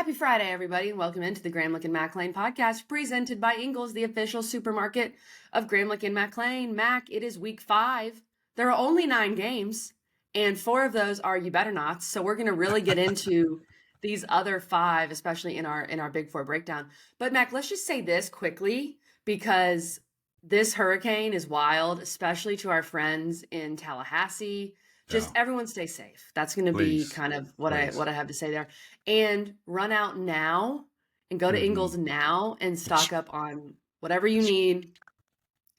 Happy Friday, everybody, and welcome into the Gramlich and McLean podcast, presented by Ingles, the official supermarket of Gramlich and McLean. Mac, it is week 5. There are only 9 games, and 4 of those are you better nots. So we're going to really get into these other 5, especially in our Big 4 breakdown. But Mac, let's just say this quickly, because this hurricane is wild, especially to our friends in Tallahassee. Just everyone stay safe. That's going to be kind of what I have to say there. And run out now and go to Ingles now and stock up on whatever you need.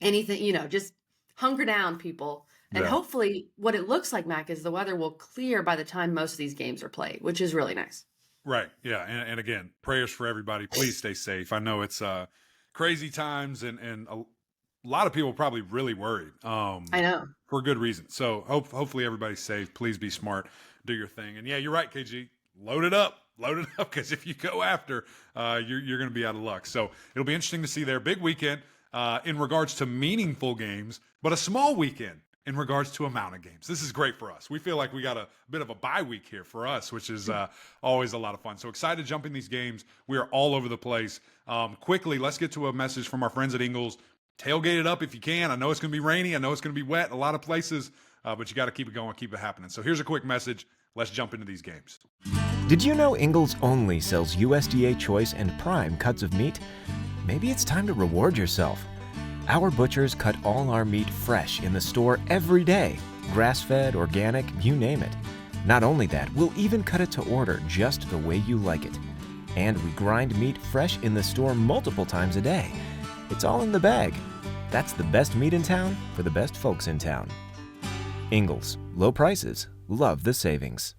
Anything, just hunker down, people. And hopefully what it looks like, Mac, is the weather will clear by the time most of these games are played, which is really nice. Right. Yeah. And again, prayers for everybody. Please stay safe. I know it's crazy times and a lot of people probably really worried. I know. For good reason. So hopefully everybody's safe. Please be smart. Do your thing. And yeah, you're right, KG. Load it up, because if you go after, you're going to be out of luck. So it'll be interesting to see their big weekend in regards to meaningful games, but a small weekend in regards to amount of games. This is great for us. We feel like we got a bit of a bye week here for us, which is always a lot of fun. So excited to jump in these games. We are all over the place. Quickly, let's get to a message from our friends at Ingles. Tailgate it up if you can. I know it's going to be rainy. I know it's going to be wet in a lot of places, but you got to keep it going, keep it happening. So here's a quick message. Let's jump into these games. Did you know Ingles only sells USDA Choice and Prime cuts of meat? Maybe it's time to reward yourself. Our butchers cut all our meat fresh in the store every day. Grass-fed, organic, you name it. Not only that, we'll even cut it to order just the way you like it. And we grind meat fresh in the store multiple times a day. It's all in the bag. That's the best meat in town for the best folks in town. Ingles, low prices, love the savings.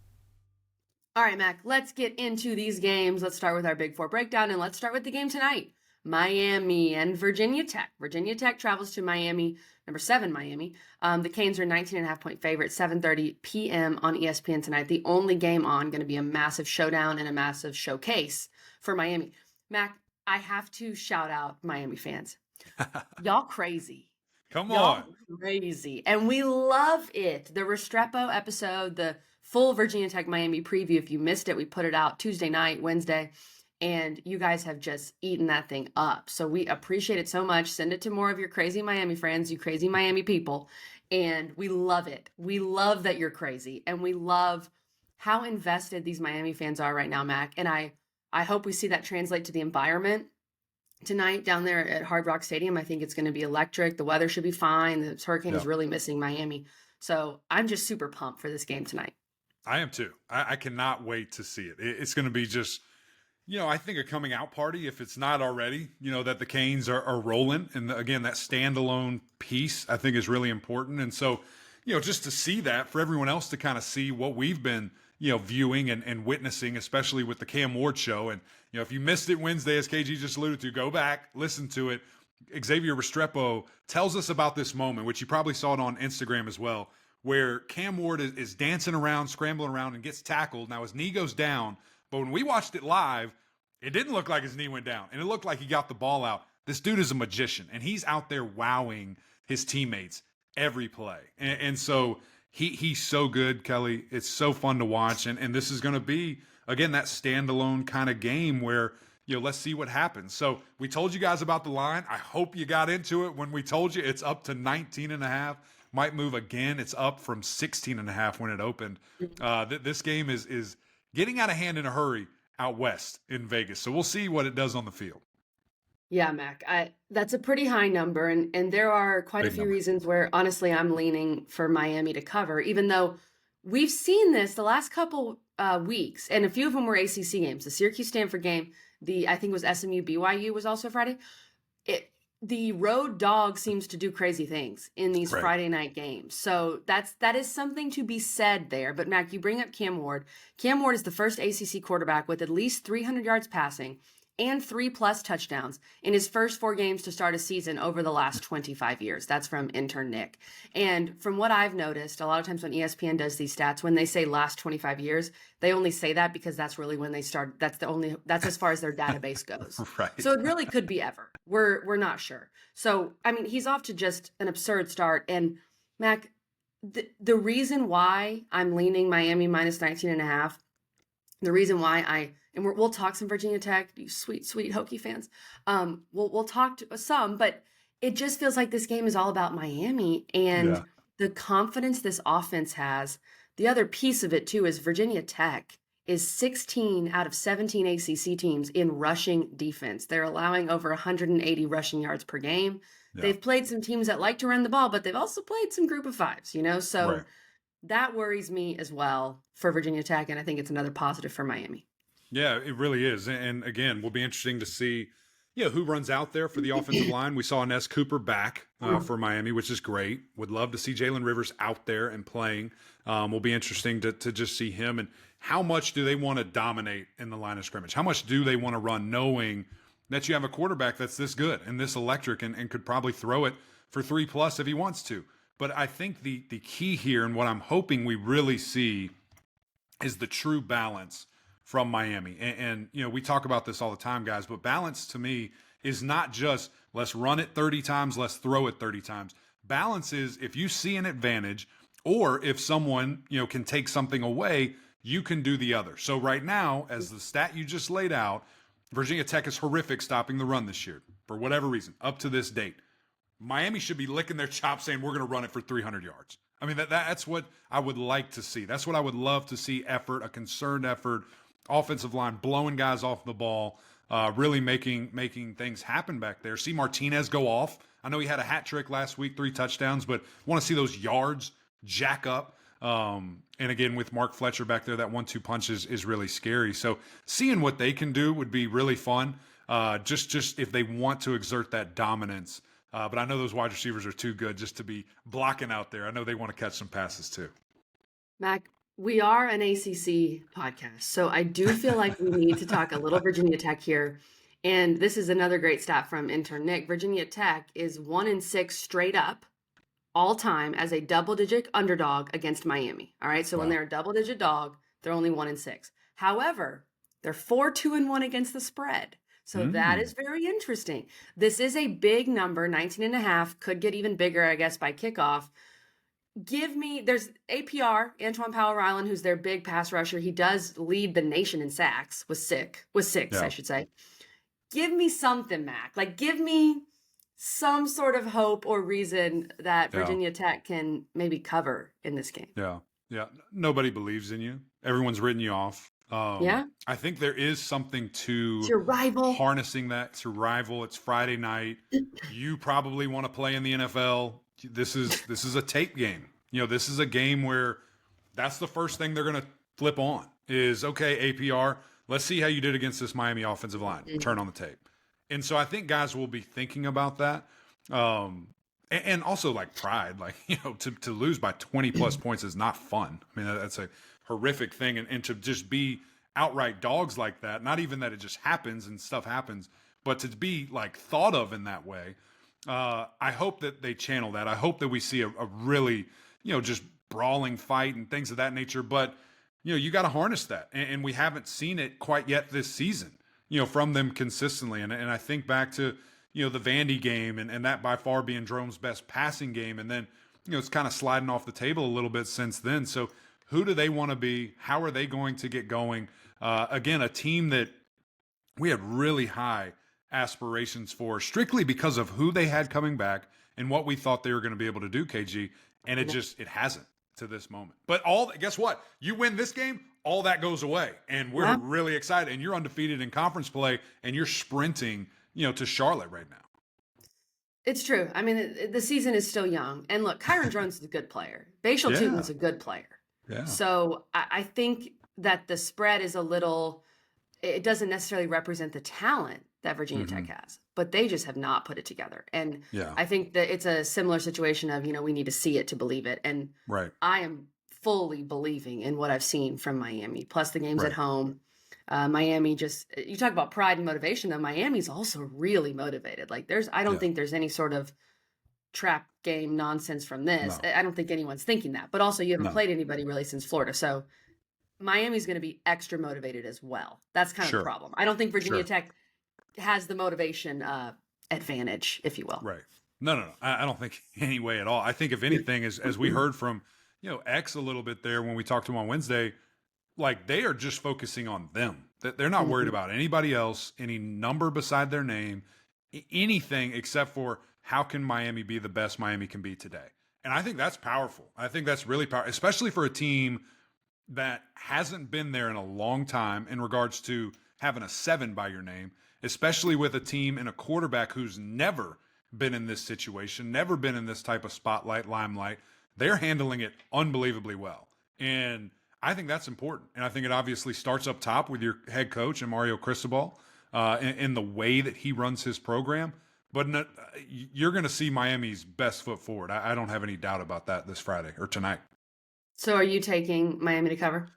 All right, Mac, let's get into these games. Let's start with our Big 4 breakdown, and let's start with the game tonight. Miami and Virginia Tech. Virginia Tech travels to Miami, number 7 Miami. The Canes are 19.5-point favorite, 7:30 p.m. on ESPN tonight. The only game on, going to be a massive showdown and a massive showcase for Miami. Mac, I have to shout out Miami fans. Y'all crazy. Come Y'all on. crazy. And we love it. The Restrepo episode, the full Virginia Tech Miami preview, if you missed it, we put it out Tuesday night, Wednesday, and you guys have just eaten that thing up. So we appreciate it so much. Send it to more of your crazy Miami friends, you crazy Miami people. And we love it. We love that you're crazy. And we love how invested these Miami fans are right now, Mac. And I hope we see that translate to the environment tonight down there at Hard Rock Stadium. I think it's going to be electric. The weather should be fine. This hurricane is really missing Miami. So I'm just super pumped for this game tonight. I am too. I cannot wait to see it. It's going to be just, I think a coming out party, if it's not already, that the Canes are rolling. And again, that standalone piece I think is really important. And so, just to see that, for everyone else to kind of see what we've been viewing and witnessing, especially with the Cam Ward show. And, if you missed it Wednesday, as KG just alluded to, go back, listen to it. Xavier Restrepo tells us about this moment, which you probably saw it on Instagram as well, where Cam Ward is dancing around, scrambling around, and gets tackled. Now his knee goes down, but when we watched it live, it didn't look like his knee went down, and it looked like he got the ball out. This dude is a magician, and he's out there wowing his teammates every play. And so he's so good, Kelly. It's so fun to watch, and this is going to be, again, that standalone kind of game where, let's see what happens. So we told you guys about the line. I hope you got into it when we told you it's up to 19.5. Might move again. It's up from 16.5 when it opened. This game is getting out of hand in a hurry out west in Vegas. So we'll see what it does on the field. Yeah, Mac, that's a pretty high number. And there are quite a few reasons where, honestly, I'm leaning for Miami to cover, even though we've seen this the last couple weeks, and a few of them were ACC games. The Syracuse-Stanford game, I think it was SMU-BYU was also Friday. The road dog seems to do crazy things in these Friday night games. So that is something to be said there. But Mac, you bring up Cam Ward. Cam Ward is the first ACC quarterback with at least 300 yards passing and 3+ touchdowns in his first 4 games to start a season over the last 25 years. That's from intern Nick. And from what I've noticed, a lot of times when ESPN does these stats, when they say last 25 years, they only say that because that's really when they start. That's as far as their database goes. Right. So it really could be ever. We're not sure. So, I mean, he's off to just an absurd start. And Mac, the reason why I'm leaning Miami minus 19.5, the reason why I and we'll talk some Virginia Tech, you sweet, sweet Hokie fans. We'll talk to some, but it just feels like this game is all about Miami and the confidence this offense has. The other piece of it too is Virginia Tech is 16 out of 17 ACC teams in rushing defense. They're allowing over 180 rushing yards per game. Yeah. They've played some teams that like to run the ball, but they've also played some group of fives, so that worries me as well for Virginia Tech, and I think it's another positive for Miami. Yeah, it really is. And again, will be interesting to see who runs out there for the offensive line. We saw Ness Cooper back for Miami, which is great. Would love to see Jalen Rivers out there and playing. Will be interesting to just see him. And how much do they want to dominate in the line of scrimmage? How much do they want to run knowing that you have a quarterback that's this good and this electric and could probably throw it for 3+ if he wants to? But I think the key here and what I'm hoping we really see is the true balance from Miami. And we talk about this all the time, guys, but balance to me is not just let's run it 30 times, let's throw it 30 times. Balance is if you see an advantage or if someone, can take something away, you can do the other. So right now, as the stat you just laid out, Virginia Tech is horrific stopping the run this year for whatever reason, up to this date. Miami should be licking their chops saying we're going to run it for 300 yards. I mean, that's what I would like to see. That's what I would love to see, effort, a concerned effort, offensive line blowing guys off the ball, really making things happen back there. See Martinez go off. I know he had a hat trick last week, 3 touchdowns, but want to see those yards jack up. And again, with Mark Fletcher back there, that 1-2 punch is really scary. So seeing what they can do would be really fun. Just if they want to exert that dominance. But I know those wide receivers are too good just to be blocking out there. I know they want to catch some passes too. Mac, we are an ACC podcast, so I do feel like we need to talk a little Virginia Tech here. And this is another great stat from intern Nick. Virginia Tech is 1-6 straight up all time as a double-digit underdog against Miami. All right, so when they're a double-digit dog, they're only 1-6. However, they're 4-2-1 against the spread. So that is very interesting. This is a big number, 19.5, could get even bigger, I guess, by kickoff. There's APR, Antoine Powell-Ryland, who's their big pass rusher. He does lead the nation in sacks with six, I should say. Give me something, Mac. Like, give me some sort of hope or reason that Virginia Tech can maybe cover in this game. Yeah. Nobody believes in you. Everyone's written you off. I think there is something to it's your rival. Harnessing that. It's your rival. It's Friday night. You probably want to play in the NFL. This is a tape game. This is a game where that's the first thing they're going to flip on is, okay, APR, let's see how you did against this Miami offensive line. Turn on the tape. And so I think guys will be thinking about that. And also like pride, to lose by 20+ points is not fun. I mean, that's a horrific thing. And to just be outright dogs like that, not even that it just happens and stuff happens, but to be like thought of in that way. I hope that they channel that. I hope that we see a really, just brawling fight and things of that nature. But, you got to harness that. And we haven't seen it quite yet this season, from them consistently. And I think back to, the Vandy game and that by far being Drome's best passing game. And then, it's kind of sliding off the table a little bit since then. So who do they want to be? How are they going to get going? Again, a team that we had really high aspirations for strictly because of who they had coming back and what we thought they were going to be able to do, KG. And it hasn't to this moment. But guess what? You win this game, all that goes away. And we're really excited. And you're undefeated in conference play and you're sprinting, to Charlotte right now. It's true. I mean, the season is still young. And look, Kyron Drones is a good player. Bashal Tutin's a good player. Yeah. So I think that the spread is it doesn't necessarily represent the talent that Virginia Tech has, but they just have not put it together. And I think that it's a similar situation of, we need to see it to believe it. And I am fully believing in what I've seen from Miami, plus the games at home. Miami you talk about pride and motivation, though. Miami's also really motivated. Like I don't think there's any sort of trap game nonsense from this. No. I don't think anyone's thinking that, but also you haven't played anybody really since Florida. So Miami's going to be extra motivated as well. That's kind of the problem. I don't think Virginia Tech has the motivation advantage, if you will. Right. No. I don't think any way at all. I think if anything, as we heard from, X a little bit there when we talked to him on Wednesday, like they are just focusing on them. They're not worried about anybody else, any number beside their name, anything except for how can Miami be the best Miami can be today. And I think that's powerful. I think that's really powerful, especially for a team that hasn't been there in a long time in regards to having a 7 by your name, especially with a team and a quarterback who's never been in this situation, never been in this type of spotlight, limelight. They're handling it unbelievably well. And I think that's important. And I think it obviously starts up top with your head coach and Mario Cristobal in the way that he runs his program. But you're going to see Miami's best foot forward. I don't have any doubt about that this Friday or tonight. So are you taking Miami to cover?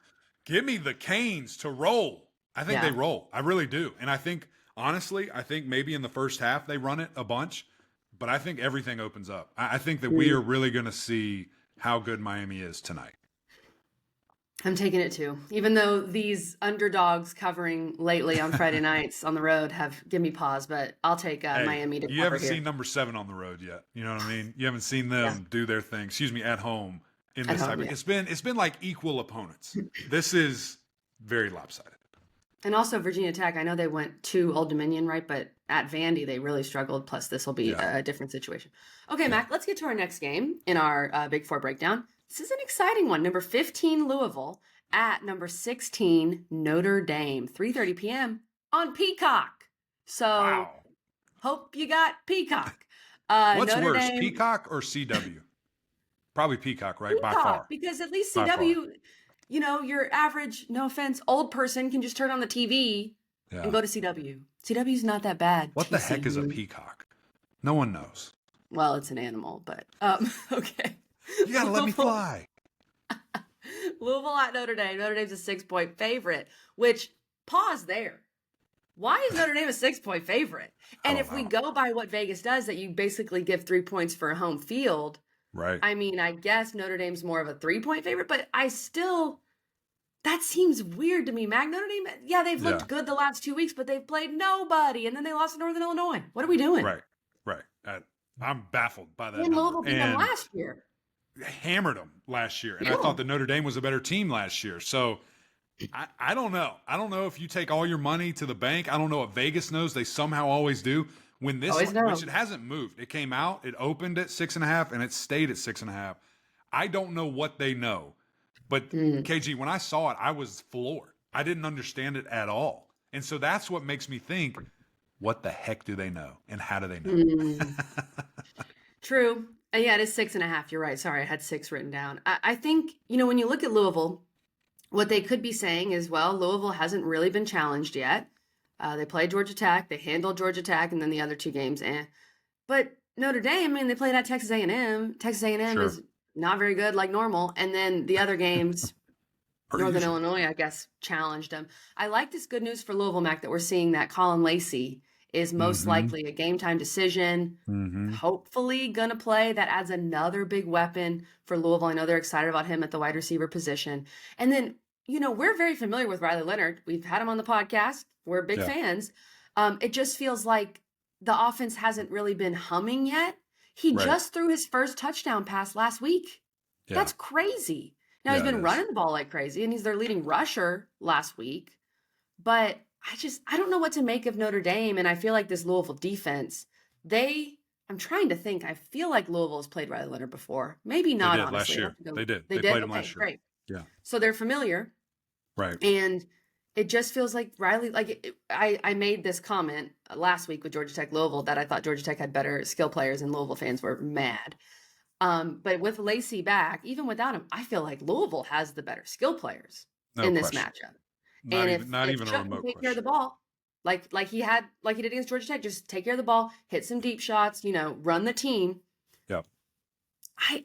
Give me the Canes to roll. I think they roll. I really do. And I think, honestly, maybe in the first half they run it a bunch, but I think everything opens up. I think that we are really going to see how good Miami is tonight. I'm taking it too. Even though these underdogs covering lately on Friday nights on the road have given me pause, but I'll take Miami to cover. You haven't seen number 7 on the road yet. You know what I mean? You haven't seen them do their thing. At home in this type of. It's been like equal opponents. This is very lopsided. And also Virginia Tech, I know they went to Old Dominion, right? But at Vandy, they really struggled. Plus, this will be a different situation. Okay, Mac, let's get to our next game in our Big Four breakdown. This is an exciting one. Number 15, Louisville at number 16, Notre Dame. 3:30 p.m. on Peacock. So hope you got Peacock. What's Notre worse, Dame, Peacock or CW? Probably Peacock, right? Peacock, by far. Because at least CW, you know, your average, no offense, old person can just turn on the TV and go to CW. CW's not that bad. What the heck is a peacock? No one knows. Well, it's an animal, but okay. You gotta let me fly. Louisville at Notre Dame. Notre Dame's a 6-point favorite, which, pause there. Why is Notre Dame a 6-point favorite? And if we go by what Vegas does, that you basically give 3 points for a home field. Right. I mean, I guess Notre Dame's more of a 3-point favorite, but that seems weird to me, Mac. Notre Dame, they've looked good the last 2 weeks, but they've played nobody, and then they lost to Northern Illinois. What are we doing? Right. I'm baffled by that. And Louisville beat them last year. Hammered them last year, and I thought that Notre Dame was a better team last year. So I don't know. I don't know if you take all your money to the bank. I don't know what Vegas knows. They somehow always do. When this, which it hasn't moved. It came out, it opened at 6.5, and it stayed at 6.5. I don't know what they know. But KG, when I saw it, I was floored. I didn't understand it at all. And so that's what makes me think, what the heck do they know? And how do they know? True. Yeah, it is 6.5. You're right. Sorry, I had 6 written down. I think, when you look at Louisville, what they could be saying is, well, Louisville hasn't really been challenged yet. They played Georgia Tech. They handled Georgia Tech, and then the other 2 games, But Notre Dame, they played at Texas A&M. Texas A&M is not very good like normal. And then the other games, Northern Illinois, I guess, challenged them. I like this good news for Louisville, Mac, that we're seeing that Colin Lacey is most likely a game-time decision, hopefully going to play. That adds another big weapon for Louisville. I know they're excited about him at the wide receiver position. And then, we're very familiar with Riley Leonard. We've had him on the podcast. We're big fans. It just feels like the offense hasn't really been humming yet. He just threw his first touchdown pass last week. Yeah. That's crazy. Now he's been running the ball like crazy, and he's their leading rusher last week. But I don't know what to make of Notre Dame, and I feel like this Louisville defense, I'm trying to think. I feel like Louisville has played Riley Leonard before. Maybe not, honestly. Last year. They did. They played him last year. Great. Yeah. So they're familiar. Right. And it just feels like Riley, I made this comment last week with Georgia Tech Louisville that I thought Georgia Tech had better skill players, and Louisville fans were mad. But with Lacey back, even without him, I feel like Louisville has the better skill players in this matchup. Not even a remote take care of the ball, like he did against Georgia Tech, just take care of the ball, hit some deep shots, run the team. Yep.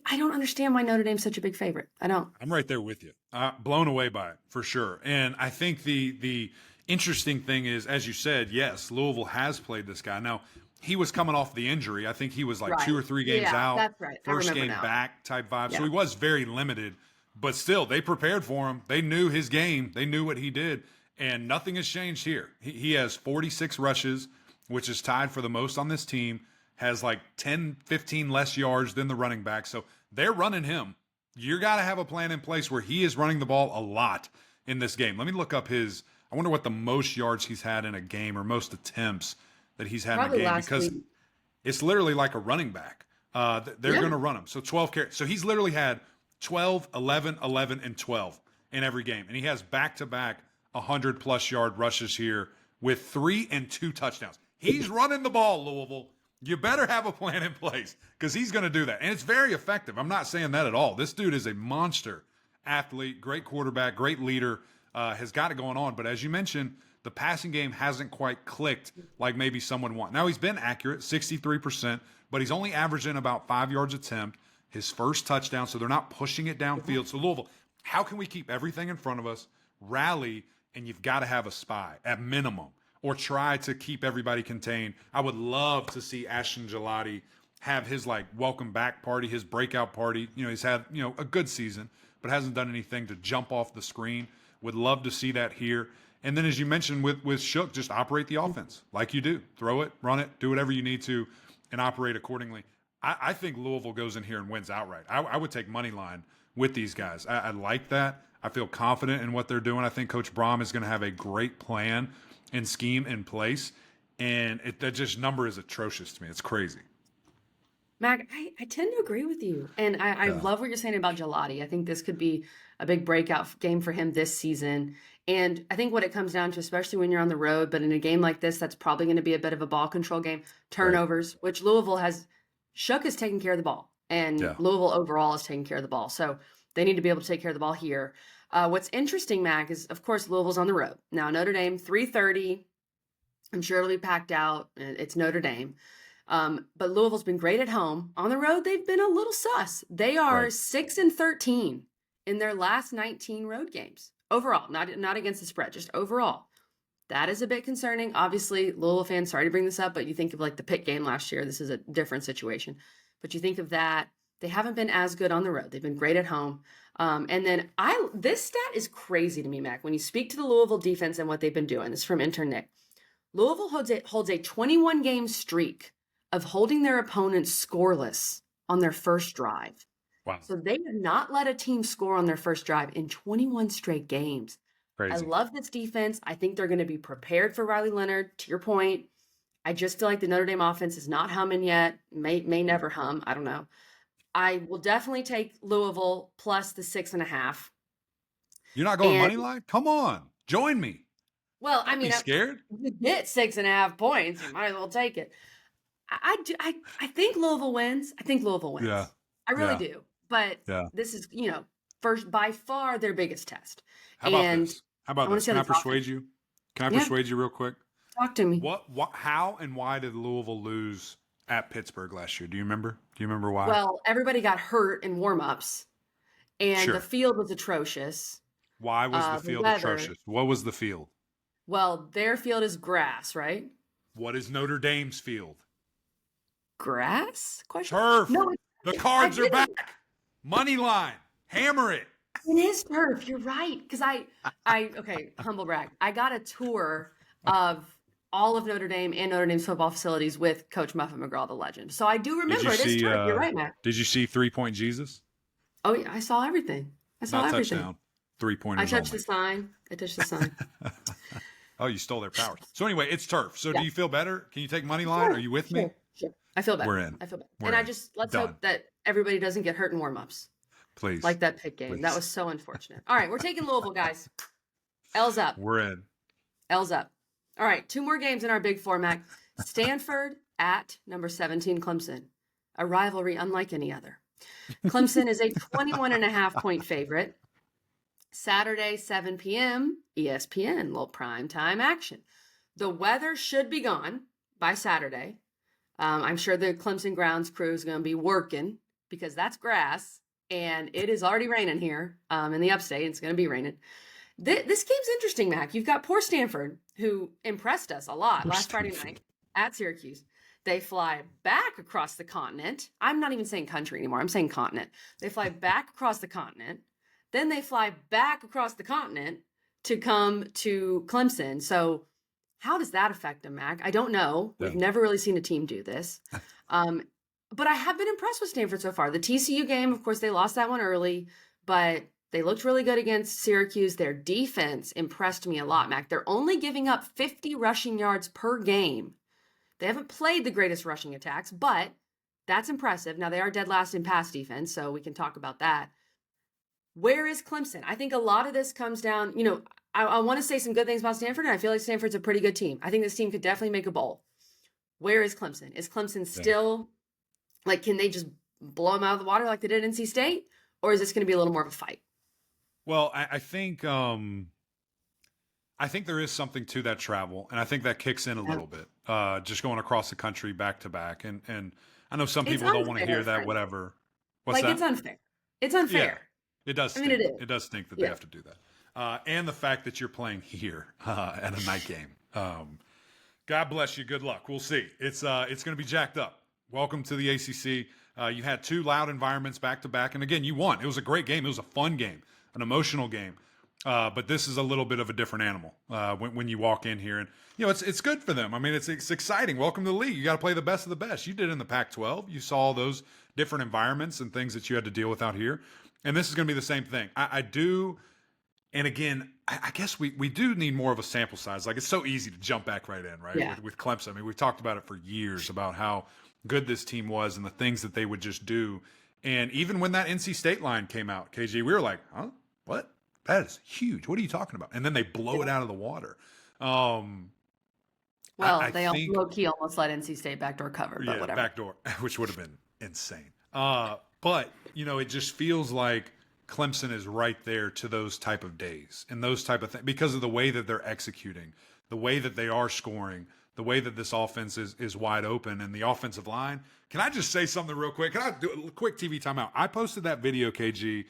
I don't understand why Notre Dame's such a big favorite. I don't. I'm right there with you. Blown away by it, for sure. And I think the interesting thing is, as you said, yes, Louisville has played this guy. Now, he was coming off the injury. I think he was 2 or 3 games out. That's right. First game back type vibe. Yeah. So he was very limited. But still, they prepared for him. They knew his game. They knew what he did. And nothing has changed here. He has 46 rushes, which is tied for the most on this team. Has 10, 15 less yards than the running back. So they're running him. You got to have a plan in place where he is running the ball a lot. in this game. Let me look up I wonder what the most yards he's had in a game or most attempts that he's had Probably in a game, last because week. it's literally like a running back. They're Yeah. going to run him. So 12 carries. So he's literally had 12, 11, 11, and 12 in every game. And he has back-to-back 100-plus yard rushes here with 3 and 2 touchdowns. He's running the ball, Louisville. You better have a plan in place because he's going to do that. And it's very effective. I'm not saying that at all. This dude is a monster athlete, great quarterback, great leader, has got it going on. But as you mentioned, the passing game hasn't quite clicked like maybe someone wants. Now, he's been accurate, 63%, but he's only averaging about 5 yards attempt, his first touchdown, so they're not pushing it downfield. So, Louisville, how can we keep everything in front of us, rally, and you've got to have a spy at minimum, or try to keep everybody contained? I would love to see Ashton Gelati have his welcome back party, his breakout party. He's had, a good season, but hasn't done anything to jump off the screen. Would love to see that here. And then, as you mentioned with Shook, just operate the offense like you do. Throw it, run it, do whatever you need to, and operate accordingly. I think Louisville goes in here and wins outright. I would take money line with these guys. I like that. I feel confident in what they're doing. I think Coach Braum is going to have a great plan and scheme in place. And that just number is atrocious to me. It's crazy. Mac, I tend to agree with you. And I love what you're saying about Gelati. I think this could be a big breakout game for him this season. And I think what it comes down to, especially when you're on the road, but in a game like this, that's probably going to be a bit of a ball control game. Turnovers, which Louisville Shook is taking care of the ball. And Louisville overall is taking care of the ball. So they need to be able to take care of the ball here. What's interesting, Mac, is, of course, Louisville's on the road. Now, Notre Dame, 3:30. I'm sure it'll be packed out. It's Notre Dame. But Louisville's been great at home. On the road, they've been a little sus. They are 6-13 in their last 19 road games. Overall, not against the spread, just overall. That is a bit concerning. Obviously, Louisville fans, sorry to bring this up, but you think of the Pitt game last year. This is a different situation. But you think of that. They haven't been as good on the road. They've been great at home. And then this stat is crazy to me, Mac. When you speak to the Louisville defense and what they've been doing, this is from intern Nick. Louisville holds a 21-game streak of holding their opponents scoreless on their first drive. Wow. So they have not let a team score on their first drive in 21 straight games. Crazy. I love this defense. I think they're going to be prepared for Riley Leonard. To your point, I just feel like the Notre Dame offense is not humming yet. May never hum. I don't know. I will definitely take Louisville plus the 6.5. You're not going money line? Come on, join me. Well, I mean, scared? You get 6.5 points. You might as well take it. I think Louisville wins. I think Louisville wins. Yeah. I really do. But this is, first by far their biggest test. How about this? Can I persuade you? Can I persuade you real quick? Talk to me. What? How and why did Louisville lose at Pittsburgh last year? Do you remember? Do you remember why? Well, everybody got hurt in warm-ups, and the field was atrocious. Why was the field atrocious? What was the field? Well, their field is grass, right? What is Notre Dame's field? Grass? Turf. No, the Cards are back. Money line. Hammer it. It is turf. You're right. Because okay, humble brag. I got a tour of all of Notre Dame and Notre Dame's football facilities with Coach Muffet McGraw, the legend. So I do remember it is turf. You're right, Matt. Did you see 3-point Jesus? Oh, yeah. I saw everything. Not touchdown. 3-pointers. I touched the sign. Oh, you stole their powers. So anyway, it's turf. So do you feel better? Can you take money line? Are you with me? Sure. I feel better. We're in. I feel better. Let's hope that everybody doesn't get hurt in warm-ups. Please. Like that Pitt game. Please. That was so unfortunate. All right, we're taking Louisville, guys. L's up. We're in. L's up. All right, 2 more games in our big format. Stanford at number 17, Clemson. A rivalry unlike any other. Clemson is a 21.5-point favorite. Saturday, 7 p.m., ESPN, little prime time action. The weather should be gone by Saturday. I'm sure the Clemson grounds crew is going to be working because that's grass, and it is already raining here in the upstate. It's going to be raining. This game's interesting, Mac. You've got poor Stanford, who impressed us a lot last Friday night at Syracuse. They fly back across the continent. I'm not even saying country anymore. I'm saying continent. They fly back across the continent. Then they fly back across the continent to come to Clemson. So how does that affect them, Mac? I don't know. We've never really seen a team do this. But I have been impressed with Stanford so far. The TCU game, of course, they lost that one early. But They looked really good against Syracuse. Their defense impressed me a lot, Mac. They're only giving up 50 rushing yards per game. They haven't played the greatest rushing attacks, but that's impressive. Now, they are dead last in pass defense, so we can talk about that. Where is Clemson? I think a lot of this comes down, I want to say some good things about Stanford, and I feel like Stanford's a pretty good team. I think this team could definitely make a bowl. Where is Clemson? Is Clemson still, can they just blow them out of the water like they did at NC State? Or is this going to be a little more of a fight? Well, I think there is something to that travel, and I think that kicks in a little bit. Just going across the country back to back, and I know some people don't want to hear that. Whatever. What's that? It's unfair. It's unfair. Yeah, it does. Stink. It is. It does stink that they have to do that, and the fact that you're playing here at a night game. God bless you. Good luck. We'll see. It's going to be jacked up. Welcome to the ACC. You had 2 loud environments back to back, and again, you won. It was a great game. It was a fun game. An emotional game, but this is a little bit of a different animal when you walk in here, and it's good for them. I mean, it's exciting. Welcome to the league. You got to play the best of the best. You did in the Pac-12. You saw all those different environments and things that you had to deal with out here, and this is going to be the same thing. I do, and again, I guess we do need more of a sample size. Like, it's so easy to jump back right in, right? Yeah. With Clemson. I mean, we've talked about it for years about how good this team was and the things that they would just do. And even when that NC State line came out, KG, we were like, huh? What? That is huge. What are you talking about? And then they blow it out of the water. They low-key almost let NC State backdoor cover, but whatever. Backdoor, which would have been insane. But, it just feels like Clemson is right there to those type of days and those type of things because of the way that they're executing, the way that they are scoring, the way that this offense is wide open, and the offensive line. Can I just say something real quick? Can I do a quick TV timeout? I posted that video, KG,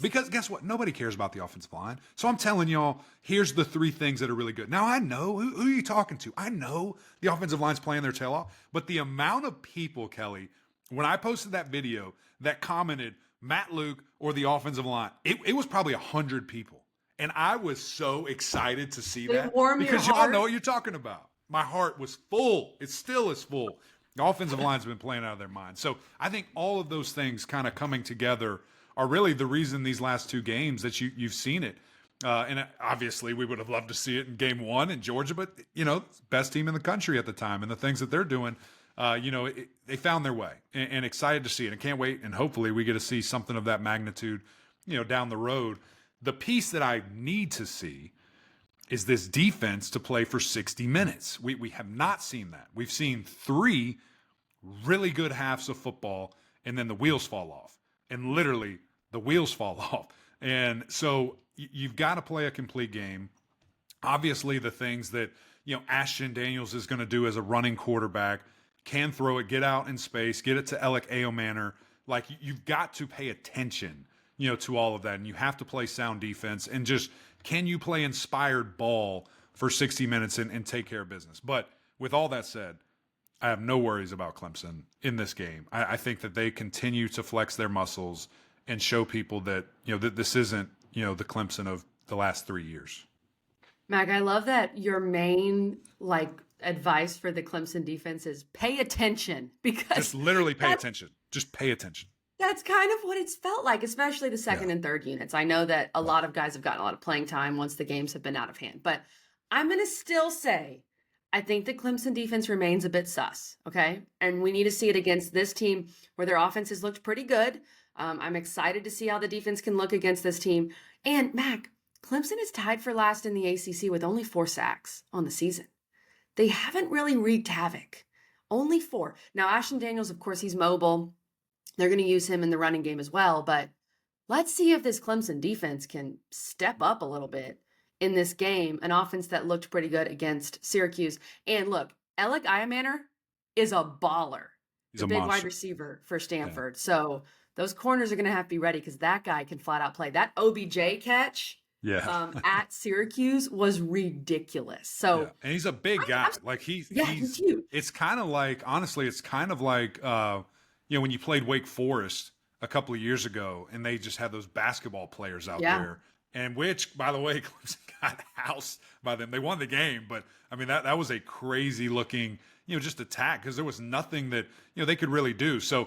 because guess what? Nobody cares about the offensive line. So I'm telling y'all, here's the 3 things that are really good. Now, I know, who are you talking to? I know the offensive line's playing their tail off, but the amount of people, Kelly, when I posted that video that commented Matt Luke or the offensive line, it was probably 100 people. And I was so excited to see that because y'all know what you're talking about. My heart was full. It still is full. The offensive line's been playing out of their mind. So I think all of those things kind of coming together are really the reason these last 2 games that you've seen it. And obviously we would have loved to see it in game 1 in Georgia, but best team in the country at the time, and the things that they're doing, they found their way, and excited to see it, and can't wait. And hopefully we get to see something of that magnitude, down the road. The piece that I need to see is this defense to play for 60 minutes. We have not seen that. We've seen 3 really good halves of football, and then the wheels fall off. And literally, the wheels fall off. And so you've got to play a complete game. Obviously, the things that, Ashton Daniels is going to do as a running quarterback, can throw it, get out in space, get it to Alec Aomanor. Like, you've got to pay attention, to all of that. And you have to play sound defense. And just, can you play inspired ball for 60 minutes and take care of business? But with all that said, I have no worries about Clemson in this game. I think that they continue to flex their muscles and show people that, that this isn't, the Clemson of the last 3 years. Mac, I love that your main advice for the Clemson defense is pay attention, because just literally pay attention. Just pay attention. That's kind of what it's felt like, especially the second and third units. I know that a lot of guys have gotten a lot of playing time once the games have been out of hand, but I'm going to still say I think the Clemson defense remains a bit sus, okay? And we need to see it against this team where their offense has looked pretty good. I'm excited to see how the defense can look against this team. And Mac, Clemson is tied for last in the ACC with only 4 sacks on the season. They haven't really wreaked havoc. Only 4. Now, Ashton Daniels, of course, he's mobile. They're going to use him in the running game as well. But let's see if this Clemson defense can step up a little bit in this game, an offense that looked pretty good against Syracuse. And look, Alec Aomanor is a baller. He's a big monster. Wide receiver for Stanford. Yeah. So those corners are going to have to be ready, because that guy can flat out play. That OBJ catch at Syracuse was ridiculous. So, and he's a big guy. He's huge. It's kind of like, honestly, when you played Wake Forest a couple of years ago, and they just had those basketball players out there. And which, by the way, Clemson got housed by them. They won the game, but I mean, that was a crazy looking, just attack, because there was nothing that, they could really do. So,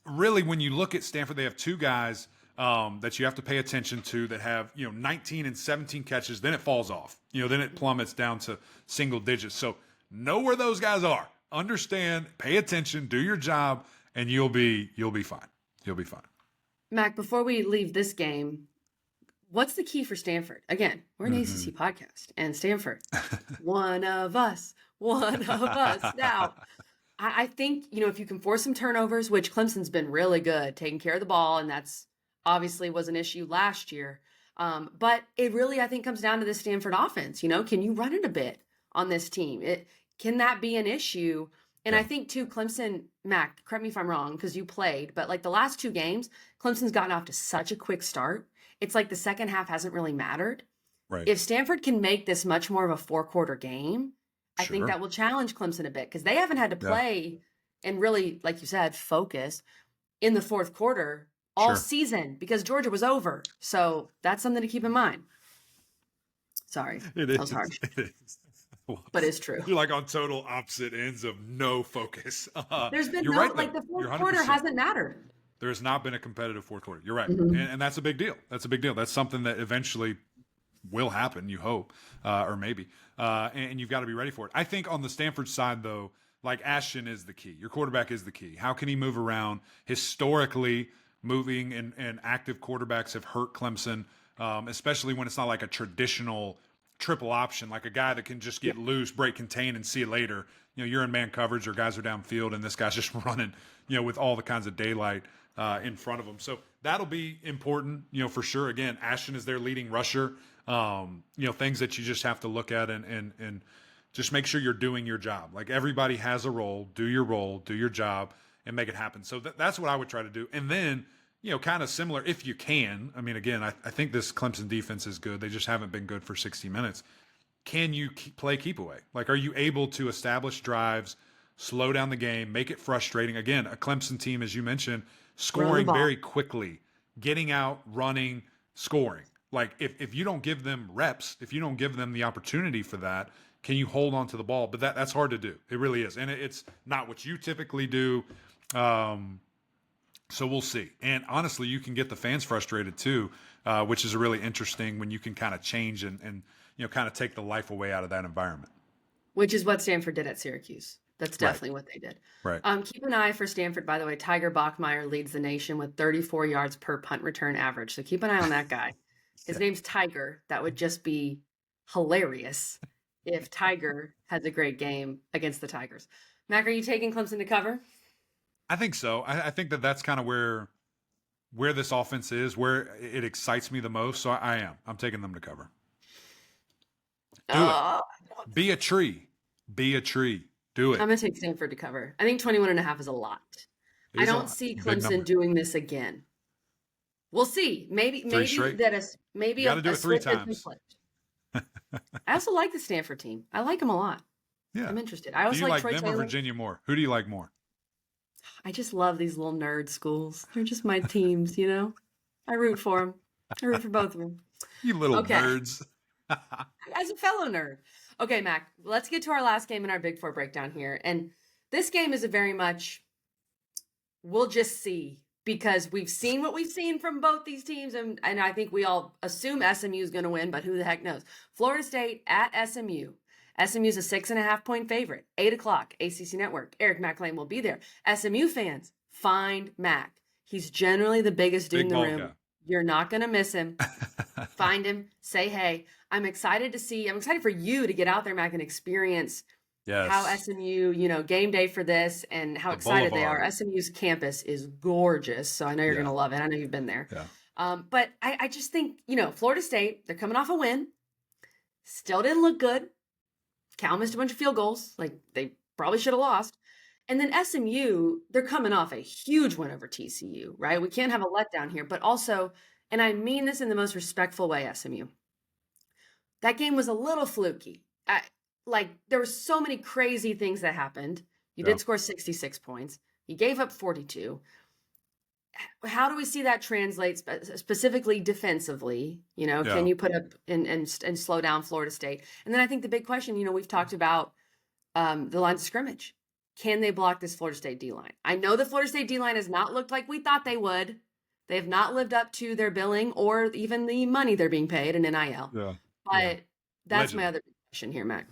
really, when you look at Stanford, they have 2 guys that you have to pay attention to that have, 19 and 17 catches, then it falls off. Then it plummets down to single digits. So know where those guys are. Understand, pay attention, do your job, and you'll be fine. You'll be fine. Mac, before we leave this game, what's the key for Stanford? Again, we're an ACC podcast, and Stanford, one of us. Now, I think, if you can force some turnovers, which Clemson's been really good taking care of the ball, and that's obviously was an issue last year. But it really, I think, comes down to the Stanford offense. Can you run it a bit on this team? Can that be an issue? And I think, too, Clemson, Mac, correct me if I'm wrong, because you played, but like the last 2 games, Clemson's gotten off to such a quick start. It's like the second half hasn't really mattered. Right. If Stanford can make this much more of a 4-quarter game, I think that will challenge Clemson a bit, because they haven't had to play and really, like you said, focus in the 4th quarter all season because Georgia was over. So that's something to keep in mind. Sorry. That was harsh. It is. But it's true. You're like on total opposite ends of no focus. There's been the 4th quarter hasn't mattered. There has not been a competitive 4th quarter. You're right. Mm-hmm. And that's a big deal. That's something that eventually will happen, you hope, or maybe. And you've got to be ready for it. I think on the Stanford side, though, like Ashton is the key. Your quarterback is the key. How can he move around? Historically, moving and active quarterbacks have hurt Clemson, especially when it's not like a traditional triple option, like a guy that can just get loose, break, contain, and see you later. You're in man coverage or guys are downfield and this guy's just running, with all the kinds of daylight in front of him. So that'll be important, for sure. Again, Ashton is their leading rusher. Things that you just have to look at and just make sure you're doing your job. Like everybody has a role, do your job and make it happen. So that's what I would try to do. And then, kind of similar if you can. I mean, again, I think this Clemson defense is good. They just haven't been good for 60 minutes. Can you play keep away? Like, are you able to establish drives, slow down the game, make it frustrating? Again, a Clemson team, as you mentioned, scoring very quickly, getting out, running, scoring. Like, if you don't give them reps, if you don't give them the opportunity for that, can you hold on to the ball? But that's hard to do. It really is. And it's not what you typically do. So we'll see. And honestly, you can get the fans frustrated too, which is really interesting when you can kind of change and kind of take the life away out of that environment. Which is what Stanford did at Syracuse. That's definitely what they did. Right. Keep an eye for Stanford, by the way. Tiger Bachmeier leads the nation with 34 yards per punt return average. So keep an eye on that guy. His name's Tiger. That would just be hilarious if Tiger has a great game against the Tigers. Mac, are you taking Clemson to cover? I think so. I think that's kind of where this offense is, where it excites me the most. So I am. I'm taking them to cover. Do it. Be a tree. Be a tree. Do it. I'm going to take Stanford to cover. I think 21.5 is a lot. I don't see Clemson doing this again. We'll see. Maybe you got to do it 3 times. I also like the Stanford team. I like them a lot. Yeah. I'm interested. I also do you like Troy them Taylor. or Virginia more? Who do you like more? I just love these little nerd schools. They're just my teams, I root for them. I root for both of them. You little nerds. As a fellow nerd. Okay, Mac, let's get to our last game in our Big Four breakdown here. And this game is a very much, we'll just see, because we've seen what we've seen from both these teams. And I think we all assume SMU is going to win, but who the heck knows? Florida State at SMU. SMU is a 6.5-point favorite. 8:00, ACC Network. Eric McLean will be there. SMU fans, find Mac. He's generally the biggest dude in the room. Guy. You're not going to miss him. Find him. Say hey. I'm excited for you to get out there, Mac, and experience how SMU, game day for this and how excited they are. SMU's campus is gorgeous. So I know you're going to love it. I know you've been there. Yeah. But I just think, Florida State, they're coming off a win. Still didn't look good. Cal missed a bunch of field goals. Like, they probably should have lost. And then SMU, they're coming off a huge win over TCU, right? We can't have a letdown here. But also, and I mean this in the most respectful way, SMU, that game was a little fluky. There were so many crazy things that happened. You did score 66 points. You gave up 42. How do we see that translate specifically defensively? Can you put up and slow down Florida State? And then I think the big question, we've talked about the lines of scrimmage. Can they block this Florida State D-line? I know the Florida State D-line has not looked like we thought they would, They have not lived up to their billing or even the money they're being paid in NIL. Yeah. But that's Allegedly. my other question here, Mac.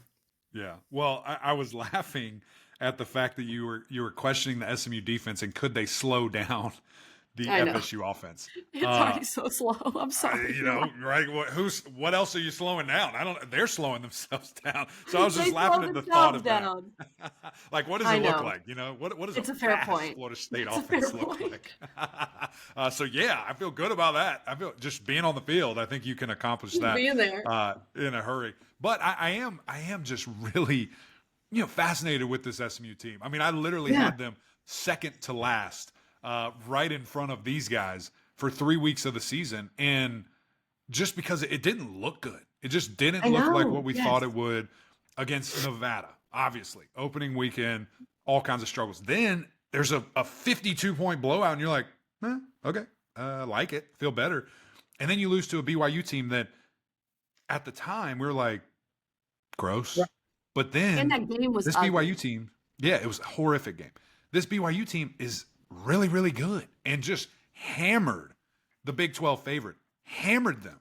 Yeah. Well, I was laughing at the fact that you were questioning the SMU defense and could they slow down the I know. FSU offense. It's already so slow. I'm sorry. Right? What else are you slowing down? They're slowing themselves down. So I was just They laughing slow at the thought of themselves that. Like, what does I it look know. like? What does It's a a fair fast point. Florida State It's a offense fair look point. like? So yeah, I feel good about that. I feel just being on the field. I think you can accomplish that Being there. in a hurry. But I am just really fascinated with this SMU team. I mean, I literally had them second to last, right in front of these guys for 3 weeks of the season. And just because it didn't look good, it just didn't look like what we thought it would against Nevada, obviously. Opening weekend, all kinds of struggles. Then there's a 52-point blowout, and you're like, okay, like it, feel better. And then you lose to a BYU team that at the time we were like, gross. Yeah. But then And that game was this ugly. BYU team, it was a horrific game. This BYU team is really, really good and just hammered the Big 12 favorite, hammered them.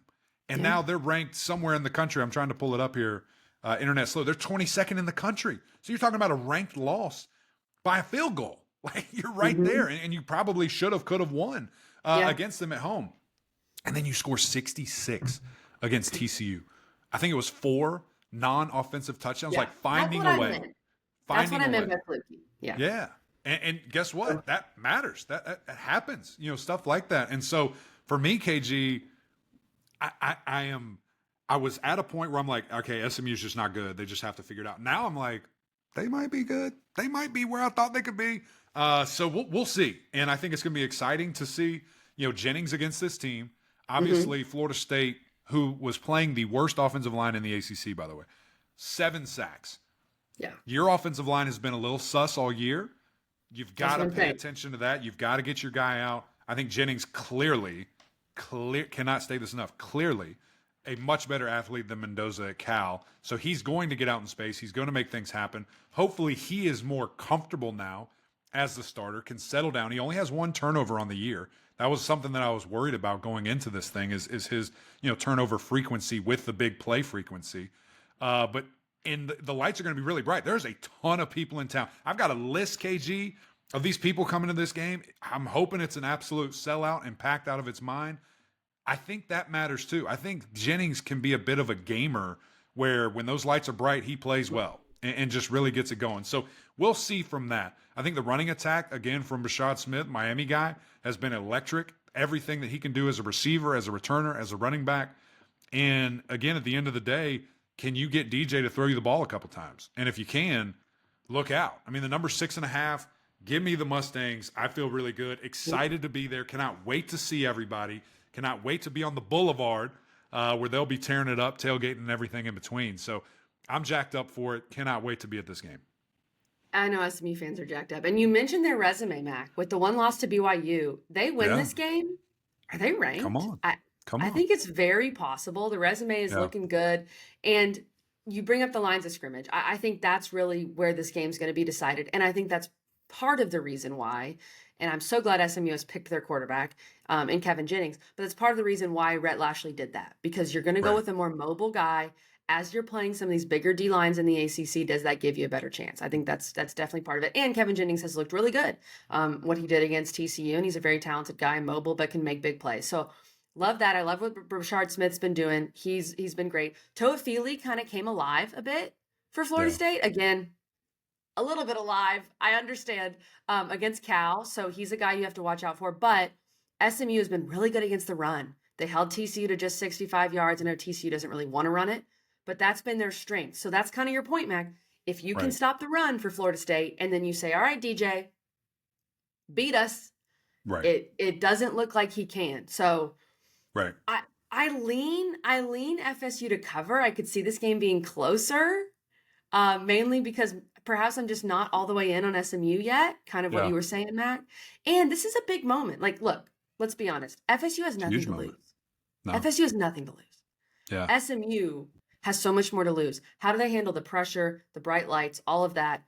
And now they're ranked somewhere in the country. I'm trying to pull it up here. Internet slow. They're 22nd in the country. So you're talking about a ranked loss by a field goal. Like, you're right there. And you probably should have, could have won against them at home. And then you score 66 against TCU. I think it was 4 non-offensive touchdowns, like finding a way. That's what I meant by fluky. Yeah. Yeah. And guess what? That matters. That happens, stuff like that. And so for me, KG, I was at a point where I'm like, okay, SMU is just not good. They just have to figure it out. Now I'm like, they might be good. They might be where I thought they could be. So we'll see. And I think it's going to be exciting to see, Jennings against this team. Obviously, Florida State, who was playing the worst offensive line in the ACC, by the way, 7 sacks. Yeah. Your offensive line has been a little sus all year. You've got to pay attention to that. You've got to get your guy out. I think Jennings cannot state this enough, clearly a much better athlete than Mendoza at Cal. So he's going to get out in space. He's going to make things happen. Hopefully he is more comfortable now as the starter, can settle down. He only has 1 turnover on the year. That was something that I was worried about going into this thing is his, turnover frequency with the big play frequency. But the lights are going to be really bright. There's a ton of people in town. I've got a list, KG, of these people coming to this game. I'm hoping it's an absolute sellout and packed out of its mind. I think that matters too. I think Jennings can be a bit of a gamer where when those lights are bright, he plays well and just really gets it going. So we'll see from that. I think the running attack, again, from Rashad Smith, Miami guy, has been electric. Everything that he can do as a receiver, as a returner, as a running back. And again, at the end of the day, can you get DJ to throw you the ball a couple times? And if you can, look out. I mean, the number 6.5, give me the Mustangs. I feel really good. Excited to be there. Cannot wait to see everybody. Cannot wait to be on the boulevard where they'll be tearing it up, tailgating and everything in between. So I'm jacked up for it. Cannot wait to be at this game. I know SMU fans are jacked up. And you mentioned their resume, Mac. With the 1 loss to BYU, they win this game. Are they ranked? Come on. I think it's very possible. The resume is looking good. And you bring up the lines of scrimmage. I think that's really where this game's going to be decided. And I think that's part of the reason why. And I'm so glad SMU has picked their quarterback in Kevin Jennings. But it's part of the reason why Rhett Lashley did that. Because you're going to go with a more mobile guy. As you're playing some of these bigger D lines in the ACC, does that give you a better chance? I think that's definitely part of it. And Kevin Jennings has looked really good. What he did against TCU, and he's a very talented guy, mobile, but can make big plays. So love that. I love what Rashard Smith's been doing. He's been great. Toafili kind of came alive a bit for Florida State. Again, a little bit alive. I understand against Cal. So he's a guy you have to watch out for. But SMU has been really good against the run. They held TCU to just 65 yards. I know TCU doesn't really want to run it, but that's been their strength. So that's kind of your point, Mac. If you can stop the run for Florida State and then you say, all right, DJ, beat us. Right. It doesn't look like he can. So I lean FSU to cover. I could see this game being closer, mainly because perhaps I'm just not all the way in on SMU yet, kind of what you were saying, Mac. And this is a big moment. Like, look, let's be honest. FSU has nothing to lose. No. FSU has nothing to lose. Yeah. SMU has so much more to lose. How do they handle the pressure, the bright lights, all of that?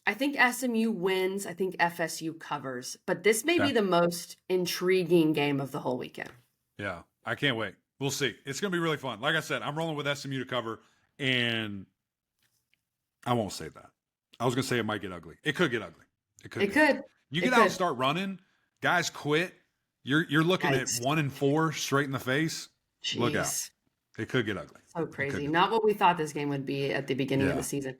I think SMU wins. I think FSU covers. But this may be Okay. the most intriguing game of the whole weekend. Yeah, I can't wait. We'll see. It's going to be really fun. Like I said, I'm rolling with SMU to cover, and I won't say that. I was going to say it might get ugly. It could get ugly. It could. You It get out and could. start running, guys quit. You're looking Yikes. at 1-4 straight in the face. Look out. Jeez. It could get ugly. So crazy. Not what we thought this game would be at the beginning of the season.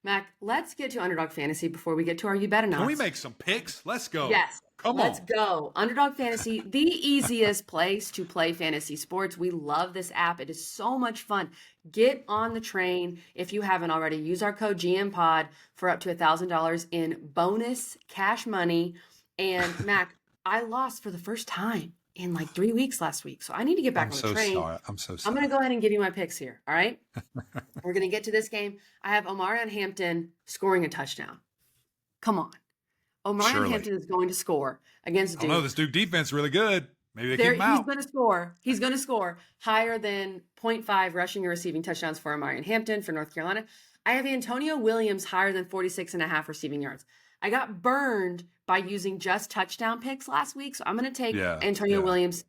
Mac, let's get to Underdog Fantasy before we get to our You Betta Not. Can we make some picks? Let's go. Yes. Come Let's on. go. Underdog Fantasy, the easiest place to play fantasy sports. We love this app. It is so much fun. Get on the train. If you haven't already, use our code GMPOD for up to $1,000 in bonus cash money. And Mac, I lost for the first time in like 3 weeks last week. So I need to get back on the train. I'm so sorry. I'm going to go ahead and give you my picks here. All right. We're going to get to this game. I have Omarion Hampton scoring a touchdown. Come on. Omarion Hampton is going to score against Duke. I know this Duke defense is really good. Maybe they keep him out. He's going to score. He's going to score higher than 0.5 rushing or receiving touchdowns for Omarion Hampton for North Carolina. I have Antonio Williams higher than 46.5 receiving yards. I got burned by using just touchdown picks last week, so I'm going to take Antonio Williams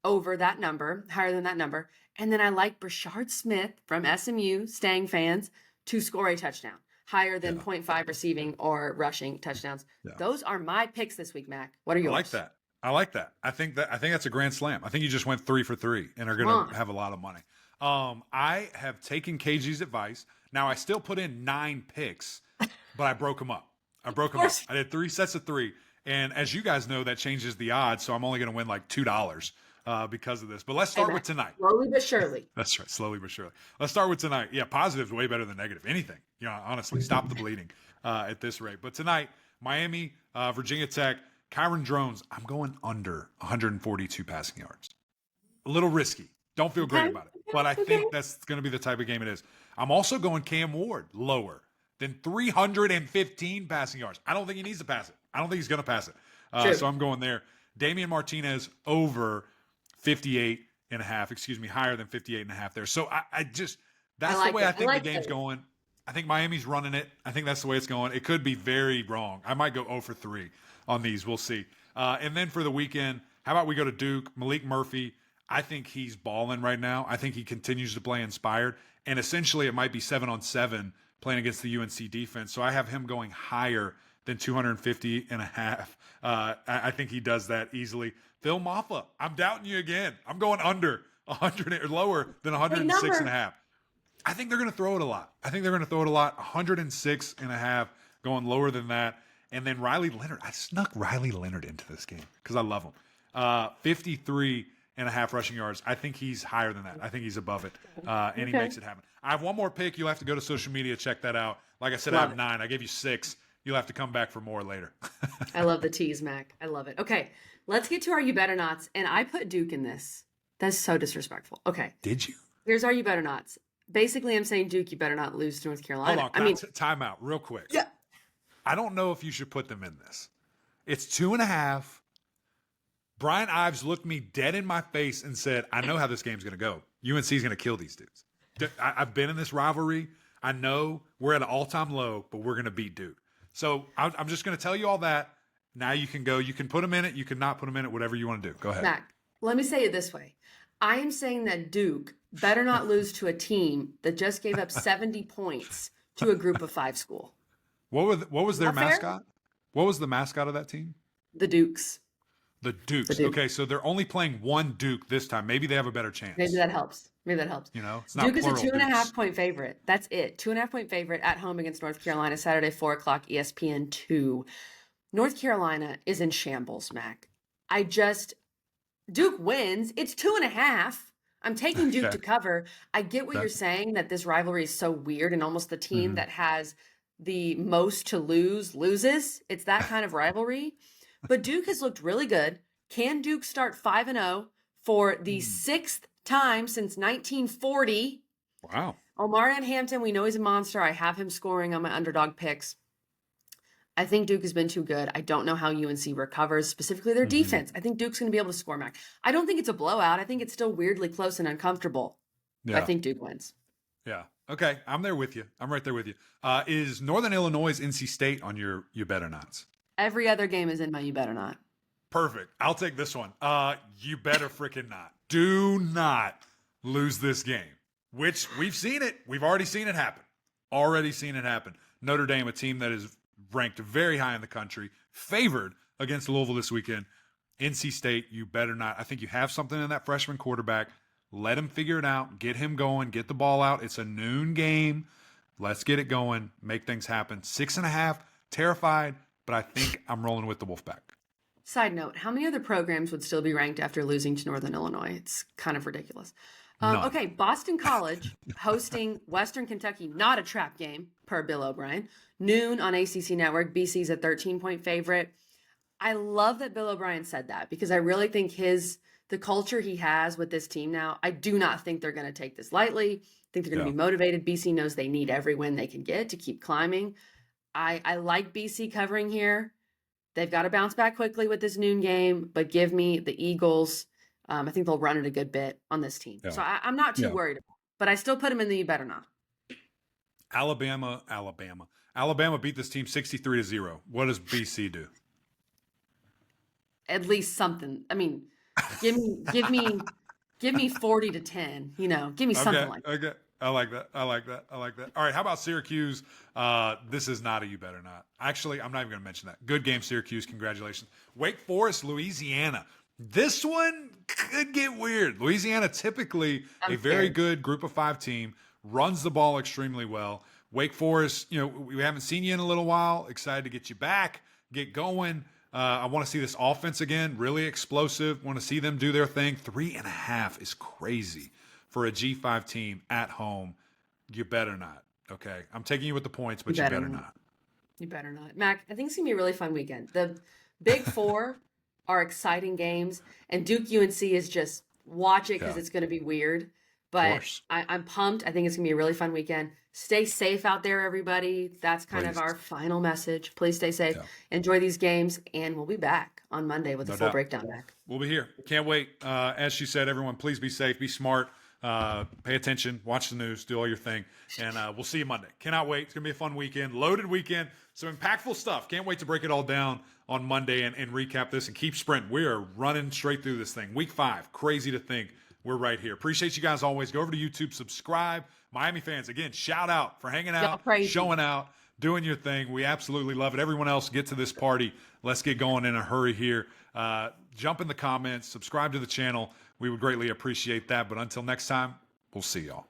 over that number, higher than that number. And then I like Brashard Smith from SMU, Stang fans, to score a touchdown, higher than 0.5 receiving or rushing touchdowns. Yeah. Those are my picks this week, Mac. What are yours? I like that. I think that's a grand slam. I think you just went 3 for 3 and are going to have a lot of money. I have taken KG's advice. Now I still put in 9 picks, but I broke them up. I did 3 sets of 3. And as you guys know, that changes the odds. So I'm only going to win like $2 because of this. But let's start with tonight. Slowly but surely. That's right. Slowly but surely. Let's start with tonight. Yeah, positive is way better than negative. Anything. Honestly, stop the bleeding at this rate. But tonight, Miami, Virginia Tech, Kyron Drones, I'm going under 142 passing yards. A little risky. Don't feel great about it. But I think that's going to be the type of game it is. I'm also going Cam Ward lower than 315 passing yards. I don't think he needs to pass it. I don't think he's going to pass it. So I'm going there. Damian Martinez over 58.5, higher than 58.5 there. So that's the way I think the game's going. I think Miami's running it. I think that's the way it's going. It could be very wrong. I might go 0 for 3 on these. We'll see. And then for the weekend, how about we go to Duke? Malik Murphy, I think he's balling right now. I think he continues to play inspired. And essentially it might be 7-on-7 playing against the UNC defense. So I have him going higher than 250.5. I think he does that easily. Phil Maffa, I'm doubting you again. I'm going under 100 or lower than 106.5. I think they're going to throw it a lot. 106.5, going lower than that. And then Riley Leonard. I snuck Riley Leonard into this game because I love him. 53.5 rushing yards. I think he's higher than that. I think he's above it. And he makes it happen. I have one more pick. You'll have to go to social media, check that out. Like I said, I have 9. I gave you 6. You'll have to come back for more later. I love the tease, Mac. I love it. Okay, let's get to our You Betta Nots. And I put Duke in this. That's so disrespectful. Okay. Did you? Here's our You Betta Nots. Basically, I'm saying, Duke, you better not lose to North Carolina. Hold on. Time out real quick. Yeah. I don't know if you should put them in this. It's 2.5. Brian Ives looked me dead in my face and said, I know how this game's going to go. UNC is going to kill these dudes. I've been in this rivalry. I know we're at an all-time low, but we're going to beat Duke. So I'm just going to tell you all that. Now you can go. You can put them in it. You can not put them in it. Whatever you want to do. Go ahead. Mac, let me say it this way. I am saying that Duke better not lose to a team that just gave up 70 points to a group of 5 school. What was their mascot? What was the mascot of that team? The Dukes. The Dukes. Okay, so they're only playing one Duke this time. Maybe they have a better chance. Maybe that helps. It's not Duke is a plural 2.5 point favorite. That's it. 2.5 point favorite at home against North Carolina, Saturday, 4 o'clock, ESPN 2. North Carolina is in shambles, Mac. Duke wins. It's 2.5. I'm taking Duke to cover. I get what you're saying, that this rivalry is so weird and almost the team that has the most to lose loses. It's that kind of rivalry. But Duke has looked really good. Can Duke start 5-0 for the 6th time since 1940? Wow. Omarion Hampton, we know he's a monster. I have him scoring on my underdog picks. I think Duke has been too good. I don't know how UNC recovers, specifically their defense. I think Duke's going to be able to score, Mac. I don't think it's a blowout. I think it's still weirdly close and uncomfortable. Yeah. I think Duke wins. Yeah. Okay, I'm there with you. I'm right there with you. Is Northern Illinois NC State on your You Better Nots? Every other game is in my You Better Not. Perfect. I'll take this one. You better freaking not. Do not lose this game, which we've seen it. We've already seen it happen. Notre Dame, a team that is ranked very high in the country, favored against Louisville this weekend. NC State, you better not. I think you have something in that freshman quarterback. Let him figure it out. Get him going. Get the ball out. It's a noon game. Let's get it going. Make things happen. 6.5. Terrified, but I think I'm rolling with the Wolfpack. Side note, how many other programs would still be ranked after losing to Northern Illinois? It's kind of ridiculous. Okay, Boston College hosting Western Kentucky, not a trap game, per Bill O'Brien. Noon on ACC Network. BC's a 13-point favorite. I love that Bill O'Brien said that because I really think the culture he has with this team now, I do not think they're going to take this lightly. I think they're going to be motivated. BC knows they need every win they can get to keep climbing. I like BC covering here. They've got to bounce back quickly with this noon game, but give me the Eagles. I think they'll run it a good bit on this team. Yeah. So I'm not too worried about it, but I still put them in the You Better Not. Alabama beat this team 63-0. What does BC do? At least something. I mean, give me 40-10, give me something like that. Okay. I like that. All right. How about Syracuse? This is not a You Better Not. Actually, I'm not even going to mention that. Good game, Syracuse. Congratulations. Wake Forest, Louisiana. This one could get weird. Louisiana, typically a very good group of 5 team, runs the ball extremely well. Wake Forest, we haven't seen you in a little while. Excited to get you back, get going. I want to see this offense again, really explosive. Want to see them do their thing. 3.5 is crazy for a G5 team at home. You better not. Okay, I'm taking you with the points, but you better not. You better not. Mac, I think it's going to be a really fun weekend. The Big Four are exciting games, and Duke UNC is just watch it because it's going to be weird. But I'm pumped. I think it's going to be a really fun weekend. Stay safe out there, everybody. That's kind of our final message. Please stay safe. Yeah. Enjoy these games, and we'll be back on Monday with a full breakdown back. We'll be here. Can't wait. As she said, everyone, please be safe, be smart, pay attention, watch the news, do all your thing, and we'll see you Monday. Cannot wait. It's going to be a fun weekend, loaded weekend, some impactful stuff. Can't wait to break it all down on Monday and recap this and keep sprinting. We are running straight through this thing. Week 5, crazy to think. We're right here. Appreciate you guys always. Go over to YouTube, subscribe. Miami fans, again, shout out for hanging out, showing out, doing your thing. We absolutely love it. Everyone else, get to this party. Let's get going in a hurry here. Jump in the comments, subscribe to the channel. We would greatly appreciate that. But until next time, we'll see y'all.